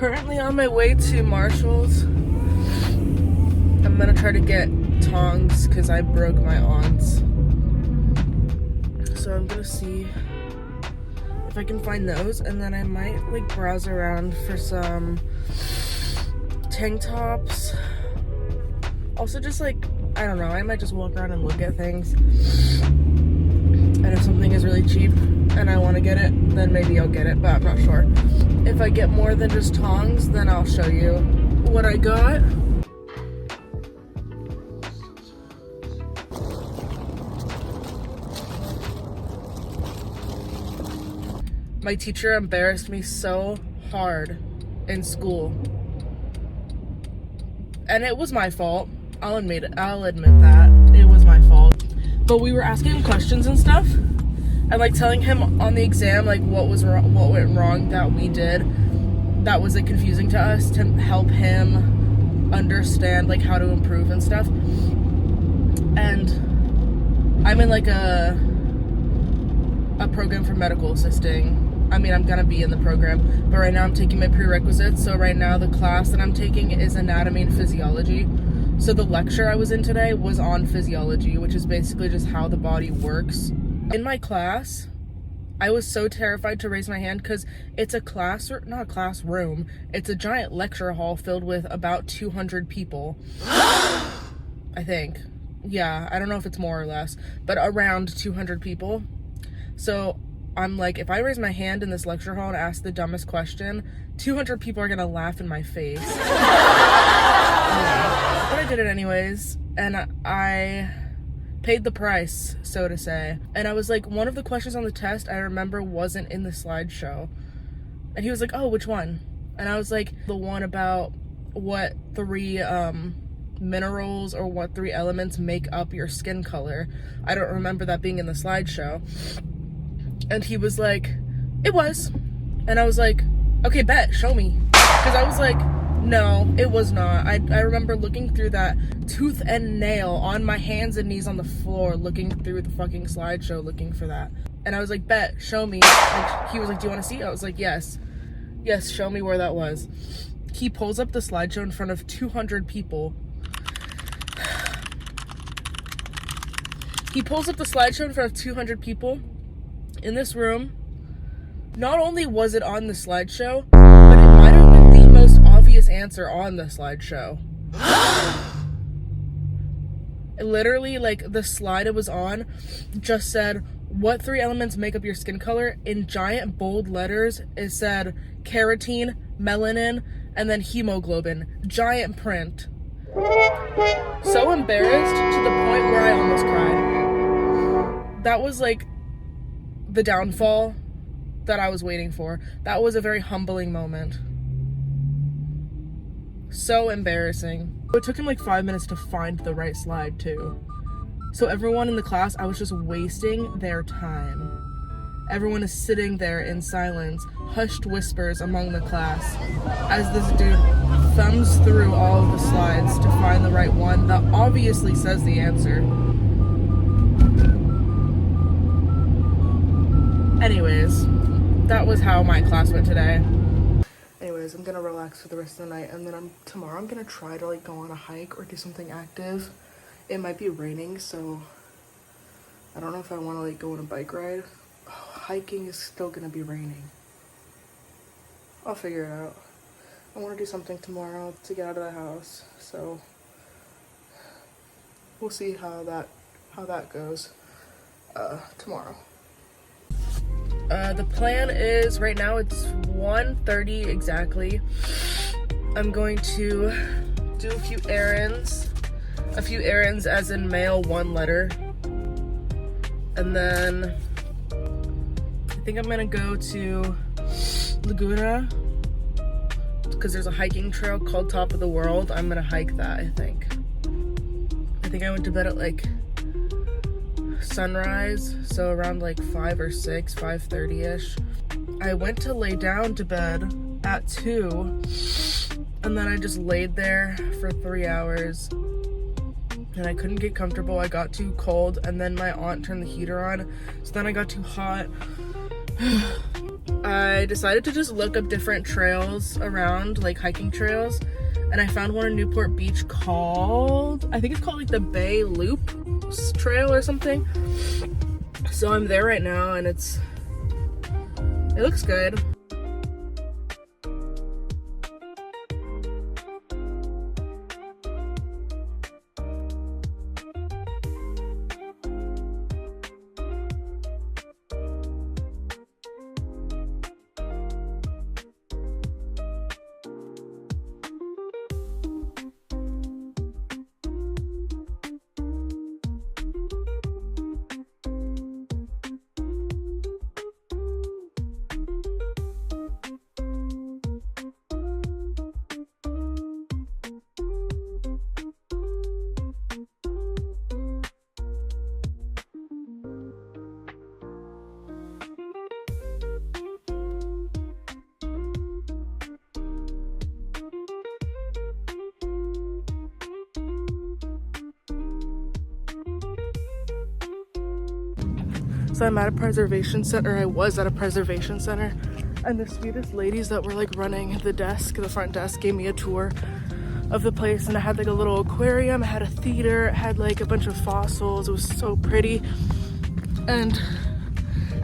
currently on my way to Marshall's. I'm gonna try to get tongs because I broke my aunt's. So I'm gonna see if I can find those, and then I might like browse around for some tank tops. Also just like, I don't know, I might just walk around and look at things. And if something is really cheap and I want to get it, then maybe I'll get it, but I'm not sure. If I get more than just tongs, then I'll show you what I got. My teacher embarrassed me so hard in school. And it was my fault. I'll admit that. It was my fault. But we were asking him questions and stuff. And like telling him on the exam like what was wrong, what went wrong that we did. That was like confusing to us, to help him understand like how to improve and stuff. And I'm in like a program for medical assisting. I mean, I'm gonna be in the program, but right now I'm taking my prerequisites. So right now the class that I'm taking is anatomy and physiology. So the lecture I was in today was on physiology, which is basically just how the body works. In my class, I was so terrified to raise my hand because it's a class, not a classroom, it's a giant lecture hall filled with about 200 people. I think. Yeah, I don't know if it's more or less, but around 200 people. So I'm like, if I raise my hand in this lecture hall and ask the dumbest question, 200 people are gonna laugh in my face. But I did it anyways, and I paid the price, so to say. And I was like, one of the questions on the test I remember wasn't in the slideshow. And he was like, oh, which one? And I was like, the one about what 3 minerals or what 3 elements make up your skin color. I don't remember that being in the slideshow. And he was like, it was. And I was like, okay, bet, show me. Because I was like, no, it was not. I remember looking through that tooth and nail on my hands and knees on the floor, looking through the fucking slideshow, looking for that. And I was like, bet, show me. Like, he was like, do you want to see? I was like, yes. Yes, show me where that was. He pulls up the slideshow in front of 200 people. He pulls up the slideshow in front of 200 people in this room. Not only was it on the slideshow, but it might have been the most obvious answer on the slideshow. Literally, like, the slide it was on just said, what 3 elements make up your skin color? In giant bold letters, it said keratin, melanin, and then hemoglobin. Giant print. So embarrassed to the point where I almost cried. That was like the downfall that I was waiting for. That was a very humbling moment. So embarrassing. It took him like 5 minutes to find the right slide too. So everyone in the class, I was just wasting their time. Everyone is sitting there in silence, hushed whispers among the class, as this dude thumbs through all of the slides to find the right one that obviously says the answer. Anyways, that was how my class went today. Anyways, I'm gonna relax for the rest of the night, and then tomorrow I'm gonna try to like go on a hike or do something active. It might be raining, so I don't know if I want to like go on a bike ride. Oh, hiking is still gonna be raining. I'll figure it out. I want to do something tomorrow to get out of the house, so we'll see how that goes tomorrow. The plan is, right now it's 1:30 exactly. I'm going to do a few errands as in mail 1 letter. And then I think I'm gonna go to Laguna because there's a hiking trail called Top of the World. I'm gonna hike that, I think. I went to bed at like sunrise, so around like 5 or 6, 5:30ish. I went to lay down to bed at 2, and then I just laid there for 3 hours, and I couldn't get comfortable. I got too cold, and then my aunt turned the heater on, so then I got too hot, I decided to just look up different trails around, like hiking trails, and I found one in Newport Beach called, I think it's called like the Bay Loop Trail or something. So I'm there right now and it looks good. So I'm at a preservation center, I was at a preservation center, and the sweetest ladies that were like running the front desk, gave me a tour of the place, and I had like a little aquarium, I had a theater, it had like a bunch of fossils, it was so pretty. And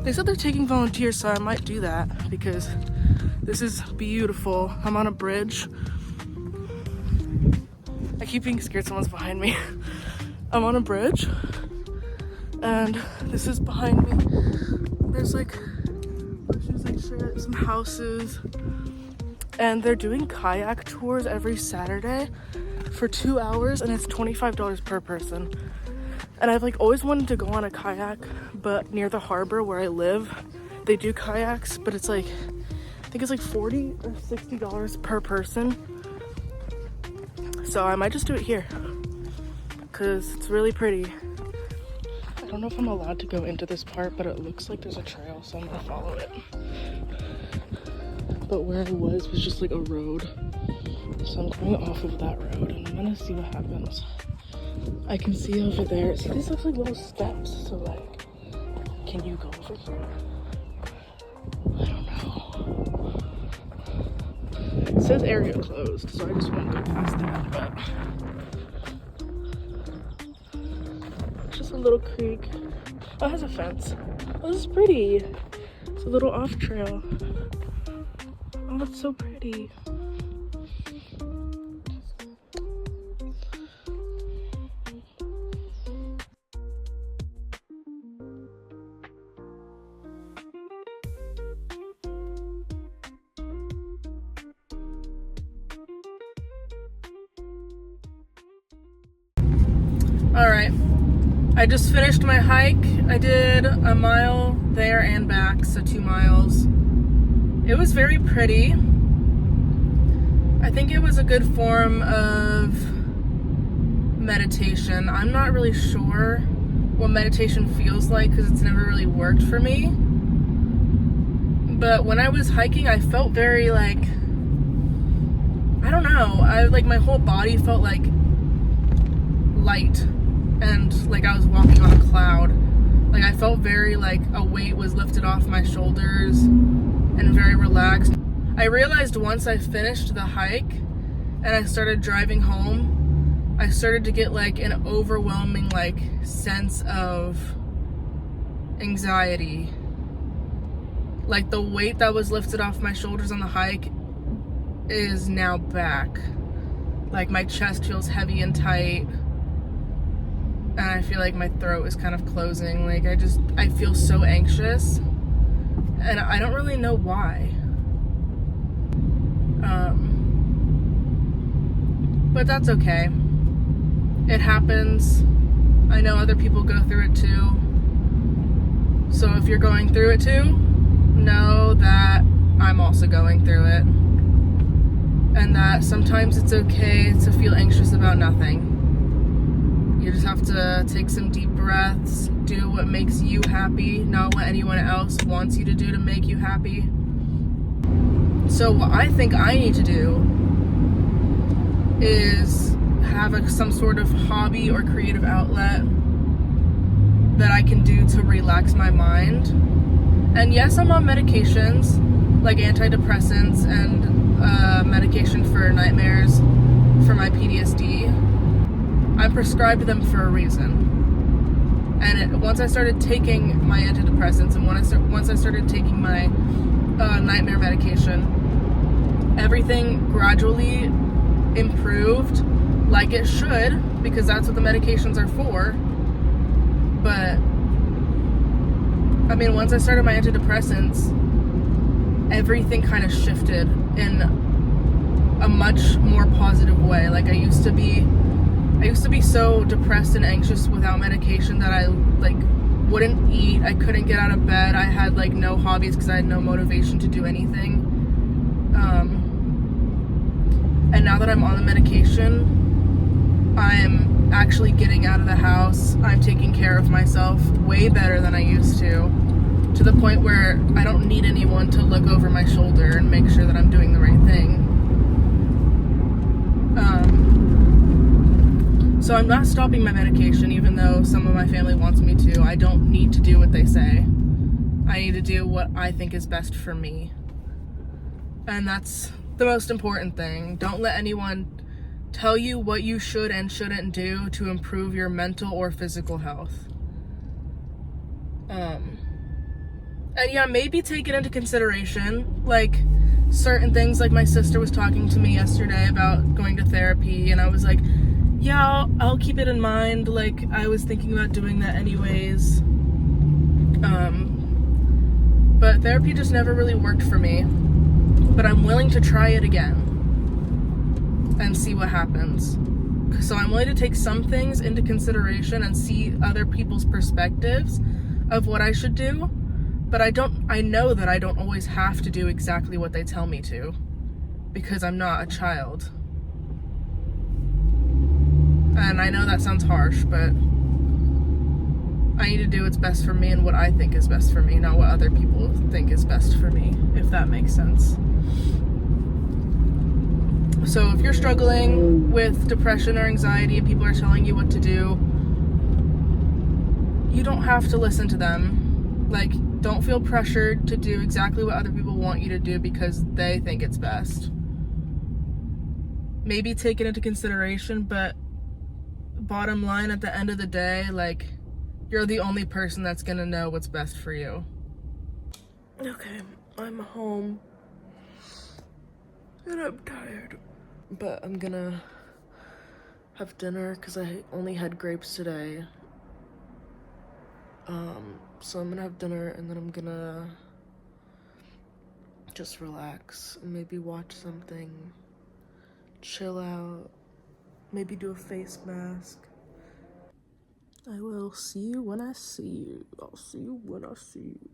they said they're taking volunteers, so I might do that because this is beautiful. I'm on a bridge. I keep being scared someone's behind me. I'm on a bridge and this is behind me. There's like bushes and shit, some houses, and they're doing kayak tours every Saturday for 2 hours, and it's $25 per person. And I've like always wanted to go on a kayak, but near the harbor where I live, they do kayaks, but it's like, I think it's like $40 or $60 per person. So I might just do it here because it's really pretty. I don't know if I'm allowed to go into this part, but it looks like there's a trail, so I'm gonna follow it. But where I was just like a road, so I'm going off of that road and I'm gonna see what happens. I can see over there, see these look like little steps, so like, can you go over here? I don't know. It says area closed, so I just won't go past that, but it's just a little creek. Oh, it has a fence. Oh, this is pretty. It's a little off trail. Oh, it's so pretty. All right, I just finished my hike. I did a mile there and back, so 2 miles. It was very pretty. I think it was a good form of meditation. I'm not really sure what meditation feels like because it's never really worked for me. But when I was hiking, I felt very like, I don't know, my whole body felt like light and like I was walking on a cloud. Like I felt very like a weight was lifted off my shoulders and very relaxed. I realized once I finished the hike and I started driving home, I started to get like an overwhelming like sense of anxiety. Like the weight that was lifted off my shoulders on the hike is now back. Like my chest feels heavy and tight. And I feel like my throat is kind of closing. Like I feel so anxious. And I don't really know why. But that's okay. It happens. I know other people go through it too. So if you're going through it too, know that I'm also going through it. And that sometimes it's okay to feel anxious about nothing. You just have to take some deep breaths, do what makes you happy, not what anyone else wants you to do to make you happy. So what I think I need to do is have some sort of hobby or creative outlet that I can do to relax my mind. And yes, I'm on medications, like antidepressants and medication for nightmares for my PTSD. I'm prescribed them for a reason. And once I started taking my antidepressants and once I started taking my nightmare medication, everything gradually improved like it should, because that's what the medications are for. But I mean, once I started my antidepressants, everything kind of shifted in a much more positive way. Like I used to be so depressed and anxious without medication that I like wouldn't eat. I couldn't get out of bed. I had like no hobbies because I had no motivation to do anything. And now that I'm on the medication, I'm actually getting out of the house. I'm taking care of myself way better than I used to the point where I don't need anyone to look over my shoulder and make sure that I'm doing the right thing. So I'm not stopping my medication, even though some of my family wants me to. I don't need to do what they say. I need to do what I think is best for me. And that's the most important thing. Don't let anyone tell you what you should and shouldn't do to improve your mental or physical health. And yeah, maybe take it into consideration, like certain things. Like my sister was talking to me yesterday about going to therapy, and I was like, yeah, I'll keep it in mind. Like I was thinking about doing that anyways. But therapy just never really worked for me. But I'm willing to try it again and see what happens. So I'm willing to take some things into consideration and see other people's perspectives of what I should do. But I know that I don't always have to do exactly what they tell me to, because I'm not a child. And I know that sounds harsh, but I need to do what's best for me and what I think is best for me, not what other people think is best for me, if that makes sense. So if you're struggling with depression or anxiety and people are telling you what to do, you don't have to listen to them. Like, don't feel pressured to do exactly what other people want you to do because they think it's best. Maybe take it into consideration, but bottom line, at the end of the day, like, you're the only person that's gonna know what's best for you. Okay, I'm home. And I'm tired. But I'm gonna have dinner because I only had grapes today. So I'm gonna have dinner and then I'm gonna just relax and maybe watch something, chill out, maybe do a face mask. I will see you when I see you. I'll see you when I see you.